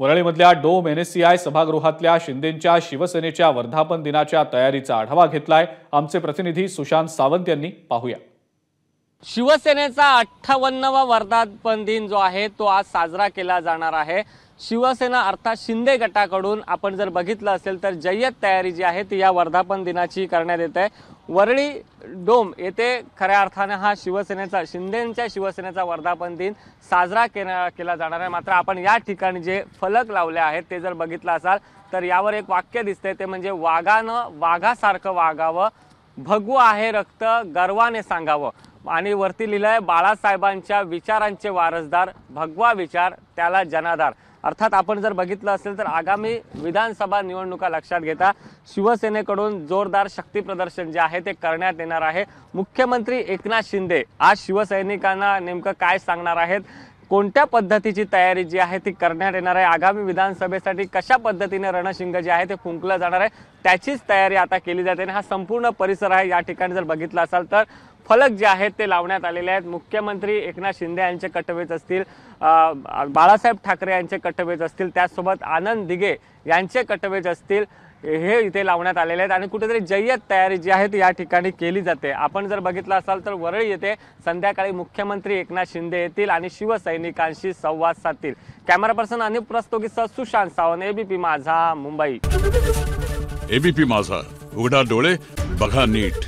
वरळीमधल्या dome NSCI सभागृहातल्या शिंदेंच्या शिवसेनेच्या वर्धापन दिनाच्या तयारीचा आढावा घेतलाय आमचे प्रतिनिधी सुशांत सावंत यांनी. पाहूया. शिवसेनेचा 58वा वर्धापन दिन जो आहे तो आज साजरा केला जाणार आहे. शिवसेना अर्थात शिंदे गटाकडून आपण जर बघितलं असेल तर जय्यत तयारी जी आहे ती या वर्धापन दिनाची करण्यात येत आहे. वरळी डोम येथे खऱ्या अर्थाने हा शिंदेंच्या शिवसेनेचा वर्धापन दिन साजरा केला जाणार आहे. मात्र आपण या ठिकाणी जे फलक लावले आहेत ते जर बघितलं असाल तर यावर एक वाक्य दिसतंय, ते म्हणजे वाघानं वाघासारखं वागावं, भगवं आहे रक्त गर्वाने सांगावं. आणि वरती लिहिलंय बाळासाहेबांच्या विचारांचे वारसदार, भगवा विचार त्याला जनाधार. अर्थात आपण जर बघितलं असेल तर आगामी विधानसभा निवडणुका लक्षात घेता शिवसेनेकडून जोरदार शक्ती प्रदर्शन जे आहे ते करण्यात येणार आहे. मुख्यमंत्री एकनाथ शिंदे आज शिवसैनिकांना नेमकं काय सांगणार आहेत, कोणत्या पद्धतीची तयारी जी आहे ती करण्यात येणार आहे, आगामी विधानसभेसाठी कशा पद्धतीने रणशिंग जे आहे ते फुंकलं जाणार आहे त्याचीच तयारी आता केली जाते. आणि हा संपूर्ण परिसर आहे या ठिकाणी जर बघितलं असाल तर फलक जे आहेत ते लावण्यात आलेले आहेत. मुख्यमंत्री एकनाथ शिंदे यांचे कटवेज असतील, बाळासाहेब ठाकरे यांचे कटवेज असतील, त्याचसोबत आनंद दिघे यांचे कटवेज असतील, हे इथे लावण्यात आलेले आहेत. आणि कुठेतरी जय्यत तयारी जी आहे ती या ठिकाणी केली जाते. आपण जर बघितलं असाल तर वरळी येथे संध्याकाळी मुख्यमंत्री एकनाथ शिंदे येतील आणि शिवसैनिकांशी संवाद साधतील. कॅमेरा पर्सन अनिल प्रस्तोगीसह सुशांत सावंत, ABP माझा, मुंबई. ABP माझा, उघडा डोळे बघा नीट.